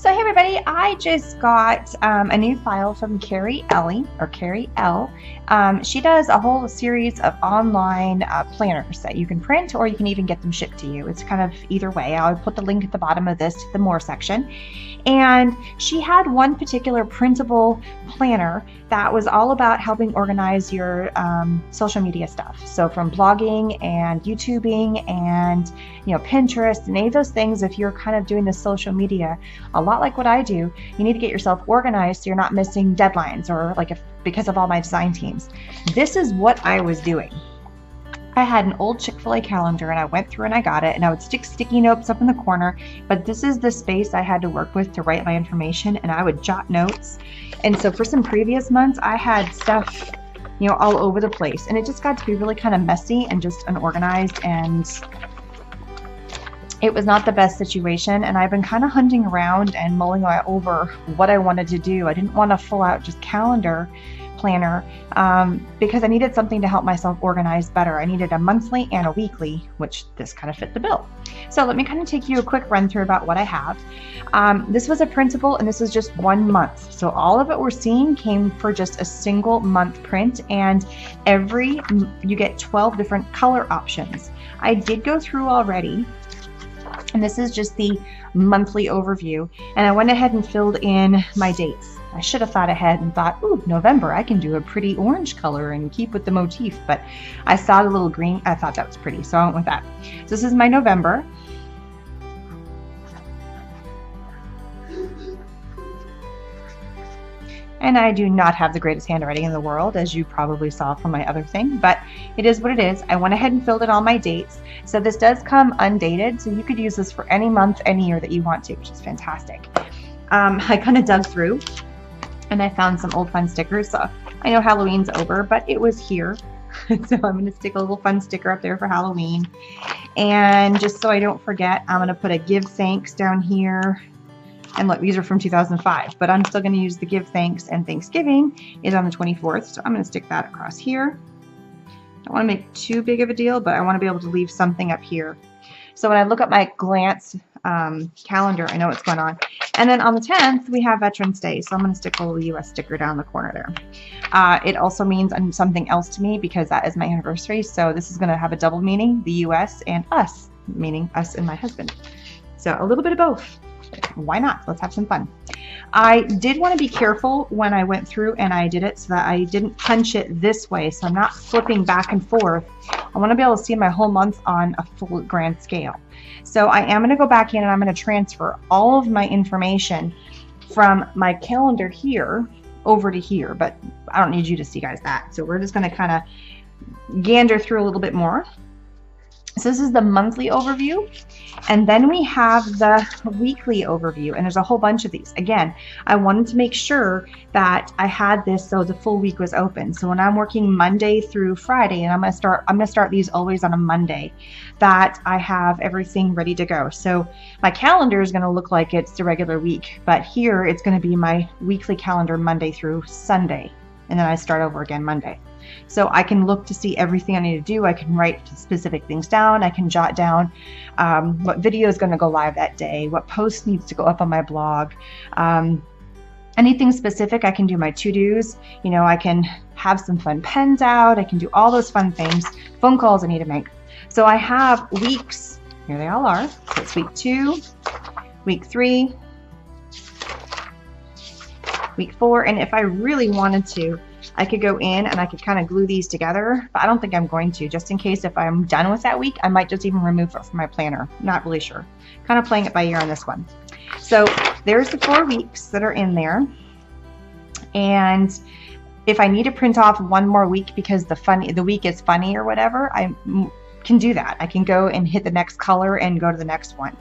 So hey everybody, I just got a new file from Carrie Elle, or Carrie Elle. She does a whole series of online planners that you can print, or you can even get them shipped to you. It's kind of either way. I'll put the link at the bottom of this to the more section. And she had one particular printable planner that was all about helping organize your social media stuff. So from blogging and YouTubing and Pinterest and any of those things, if you're kind of doing the social media a lot like what I do, you need to get yourself organized so you're not missing deadlines, or because of all my design teams. This is what I was doing. I had an old Chick-fil-A calendar and I went through and I got it, and I would stick sticky notes up in the corner, but this is the space I had to work with to write my information, and I would jot notes. And so for some previous months I had stuff all over the place, and it just got to be really kind of messy and just unorganized, and it was not the best situation. And I've been kind of hunting around and mulling over what I wanted to do. I didn't want a full out just calendar planner because I needed something to help myself organize better. I needed a monthly and a weekly, which this kind of fit the bill. So let me kind of take you a quick run through about what I have. This was a printable, and this is just 1 month. So all of it we're seeing came for just a single month print, and you get 12 different color options. I did go through already, and this is just the monthly overview, and I went ahead and filled in my dates. I should have thought ahead and thought, ooh, November, I can do a pretty orange color and keep with the motif, but I saw the little green, I thought that was pretty, so I went with that. So this is my November. And I do not have the greatest handwriting in the world, as you probably saw from my other thing, but it is what it is. I went ahead and filled in all my dates. So this does come undated, so you could use this for any month, any year that you want to, which is fantastic. I kind of dug through and I found some old fun stickers. So I know Halloween's over, but it was here. So I'm going to stick a little fun sticker up there for Halloween. And just so I don't forget, I'm going to put a give thanks down here. And look, these are from 2005, but I'm still going to use the give thanks, and Thanksgiving is on the 24th. So I'm going to stick that across here. Don't want to make too big of a deal, but I want to be able to leave something up here. So when I look at my glance calendar, I know what's going on. And then on the 10th, we have Veterans Day. So I'm going to stick a little US sticker down the corner there. It also means something else to me because that is my anniversary. So this is going to have a double meaning, the US and us, meaning us and my husband. So a little bit of both. Why not? Let's have some fun. I did want to be careful when I went through and I did it so that I didn't punch it this way, so I'm not flipping back and forth. I want to be able to see my whole month on a full grand scale. So I am going to go back in and I'm going to transfer all of my information from my calendar here over to here, but I don't need you to see guys that. So we're just going to kind of gander through a little bit more. So this is the monthly overview, and then we have the weekly overview, and there's a whole bunch of these. Again, I wanted to make sure that I had this so the full week was open. So when I'm working Monday through Friday, and I'm going to start these always on a Monday, that I have everything ready to go. So my calendar is going to look like it's the regular week, but here it's going to be my weekly calendar Monday through Sunday, and then I start over again Monday. So I can look to see everything I need to do. I can write specific things down. I can jot down what video is going to go live that day, what post needs to go up on my blog. Anything specific, I can do my to-dos. I can have some fun pens out. I can do all those fun things, phone calls I need to make. So I have weeks. Here they all are. So it's week 2, week 3, week 4, and if I really wanted to, I could go in and I could kind of glue these together, but I don't think I'm going to, just in case if I'm done with that week, I might just even remove it from my planner. Not really sure. Kind of playing it by ear on this one. So there's the 4 weeks that are in there. And if I need to print off one more week because the week is funny or whatever, I can do that. I can go and hit the next color and go to the next one.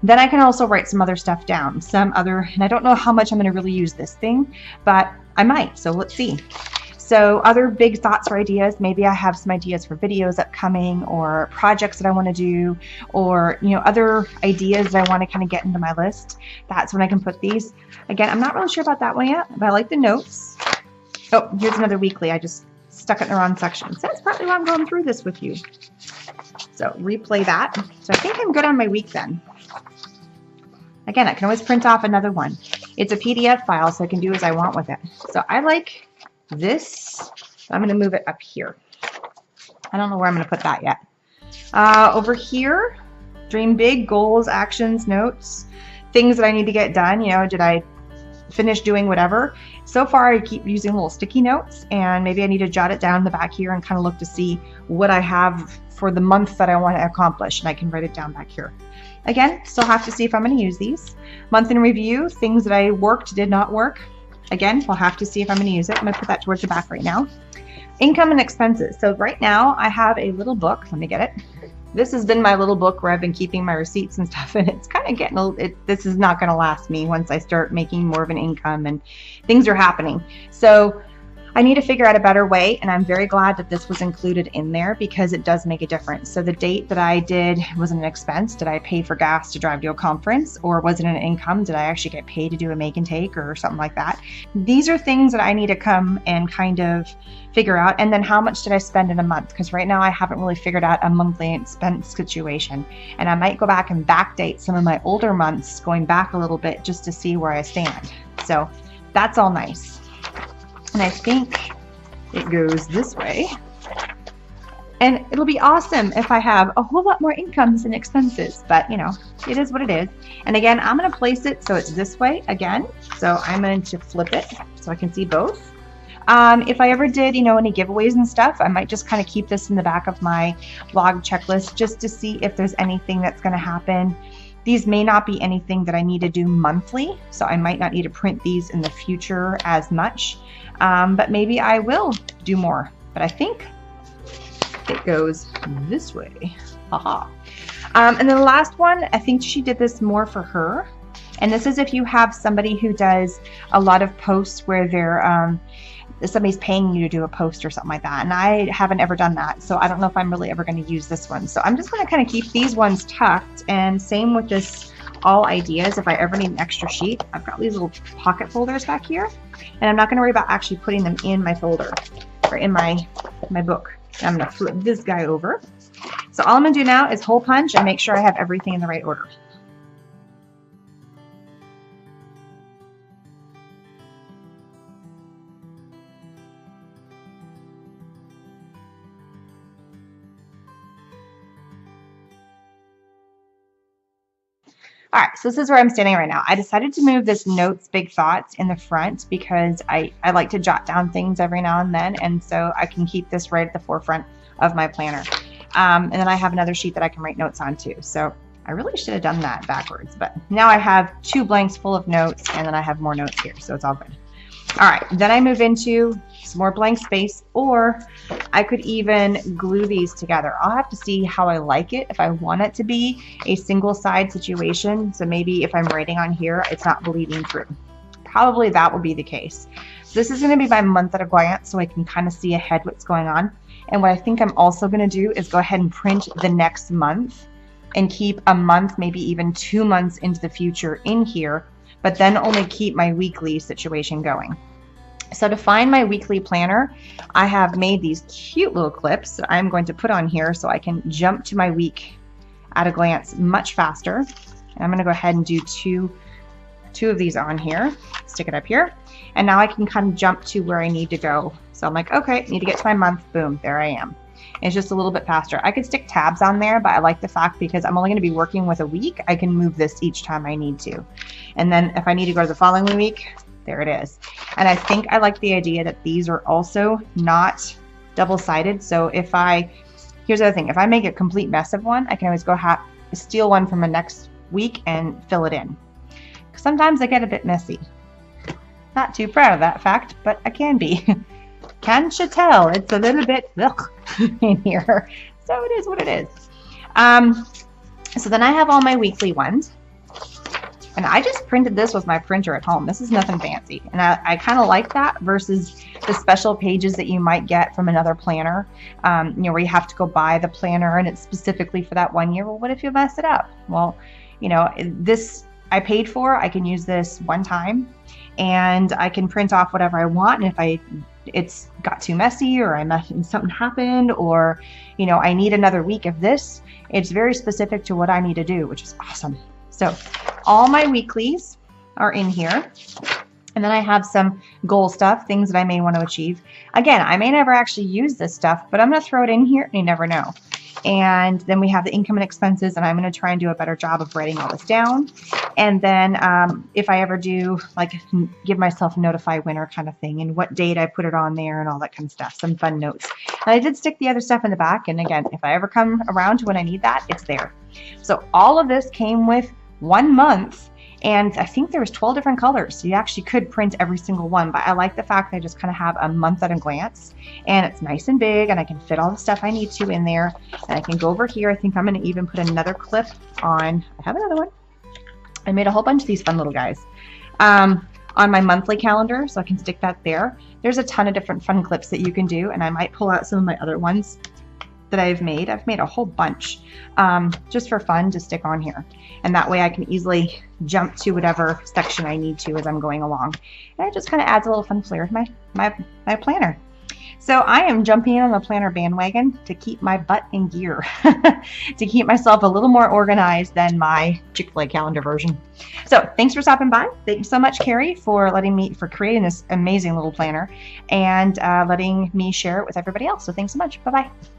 Then I can also write some other stuff down, and I don't know how much I'm going to really use this thing, but I might, so let's see. So other big thoughts or ideas, maybe I have some ideas for videos upcoming, or projects that I want to do, or other ideas that I want to kind of get into my list. That's when I can put these. Again, I'm not really sure about that one yet, but I like the notes. Oh, here's another weekly. I just stuck it in the wrong section. So that's probably why I'm going through this with you. So replay that. So I think I'm good on my week then. Again, I can always print off another one. It's a PDF file, so I can do as I want with it. So I like this. I'm going to move it up here. I don't know where I'm going to put that yet. Over here, dream big, goals, actions, notes, things that I need to get done. You know, did I finish doing whatever? So far, I keep using little sticky notes, and maybe I need to jot it down in the back here and kind of look to see what I have for the month that I want to accomplish, and I can write it down back here. Again, still have to see if I'm going to use these. Month in review, things that I worked, did not work. Again, we'll have to see if I'm going to use it. I'm going to put that towards the back right now. Income and expenses. So right now I have a little book. Let me get it. This has been my little book where I've been keeping my receipts and stuff, and it's kind of getting, this is not going to last me once I start making more of an income and things are happening. So I need to figure out a better way, and I'm very glad that this was included in there because it does make a difference. So the date that I did was an expense. Did I pay for gas to drive to a conference, or was it an income? Did I actually get paid to do a make and take or something like that? These are things that I need to come and kind of figure out. And then how much did I spend in a month? Because right now I haven't really figured out a monthly expense situation, and I might go back and backdate some of my older months, going back a little bit just to see where I stand. So that's all nice. And I think it goes this way. And it'll be awesome if I have a whole lot more incomes and expenses, but you know, it is what it is. And again, I'm going to place it so it's this way again. So I'm going to flip it so I can see both. If I ever did, you know, any giveaways and stuff, I might just kind of keep this in the back of my blog checklist just to see if there's anything that's going to happen. These may not be anything that I need to do monthly, so I might not need to print these in the future as much, but maybe I will do more. But I think it goes this way. Haha. And then the last one, I think she did this more for her. And this is if you have somebody who does a lot of posts where they're somebody's paying you to do a post or something like that, and I haven't ever done that, so I don't know if I'm really ever going to use this one. So I'm just going to kind of keep these ones tucked, and same with this all ideas. If I ever need an extra sheet, I've got these little pocket folders back here, and I'm not going to worry about actually putting them in my folder or in my book. I'm going to flip this guy over. So all I'm going to do now is hole punch and make sure I have everything in the right order. All right, so this is where I'm standing right now. I decided to move this Notes Big Thoughts in the front because I like to jot down things every now and then, and so I can keep this right at the forefront of my planner. And then I have another sheet that I can write notes on too. So I really should have done that backwards, but now I have 2 blanks full of notes, and then I have more notes here, so it's all good. All right, then I move into some more blank space, or I could even glue these together. I'll have to see how I like it, if I want it to be a single side situation. So maybe if I'm writing on here, it's not bleeding through. Probably that will be the case. So this is going to be my month at a glance, so I can kind of see ahead what's going on. And what I think I'm also going to do is go ahead and print the next month and keep a month, maybe even 2 months into the future in here, but then only keep my weekly situation going. So to find my weekly planner, I have made these cute little clips that I'm going to put on here so I can jump to my week at a glance much faster. And I'm going to go ahead and do two of these on here, stick it up here, and now I can kind of jump to where I need to go. So I'm like, okay, need to get to my month, boom, there I am. It's just a little bit faster. I could stick tabs on there, but I like the fact because I'm only going to be working with a week, I can move this each time I need to. And then if I need to go to the following week, there it is. And I think I like the idea that these are also not double-sided. So if here's the other thing, if I make a complete mess of one, I can always go steal one from the next week and fill it in. Sometimes I get a bit messy. Not too proud of that fact, but I can be. Can't you tell? It's a little bit in here. So it is what it is. So then I have all my weekly ones. And I just printed this with my printer at home. This is nothing fancy. And I kind of like that versus the special pages that you might get from another planner, you know, where you have to go buy the planner and it's specifically for that 1 year. Well, what if you mess it up? Well, you know, this I paid for, I can use this one time and I can print off whatever I want. And if it's got too messy or something happened or, you know, I need another week of this, it's very specific to what I need to do, which is awesome. So all my weeklies are in here. And then I have some goal stuff, things that I may want to achieve. Again, I may never actually use this stuff, but I'm going to throw it in here and you never know. And then we have the income and expenses, and I'm going to try and do a better job of writing all this down. And then if I ever do, like, give myself a notify winner kind of thing, and what date I put it on there and all that kind of stuff, some fun notes. And I did stick the other stuff in the back, and again, if I ever come around to when I need that, it's there. So all of this came with 1 month. And I think there was 12 different colors, so you actually could print every single one, but I like the fact that I just kind of have a month at a glance, and it's nice and big, and I can fit all the stuff I need to in there, and I can go over here. I think I'm going to even put another clip on. I have another one. I made a whole bunch of these fun little guys on my monthly calendar, so I can stick that there. There's a ton of different fun clips that you can do, and I might pull out some of my other ones that I've made. I've made a whole bunch just for fun to stick on here. And that way I can easily jump to whatever section I need to as I'm going along. And it just kind of adds a little fun flair to my planner. So I am jumping in on the planner bandwagon to keep my butt in gear, to keep myself a little more organized than my Chick-fil-A calendar version. So thanks for stopping by. Thank you so much, Carrie, for creating this amazing little planner and letting me share it with everybody else. So thanks so much. Bye-bye.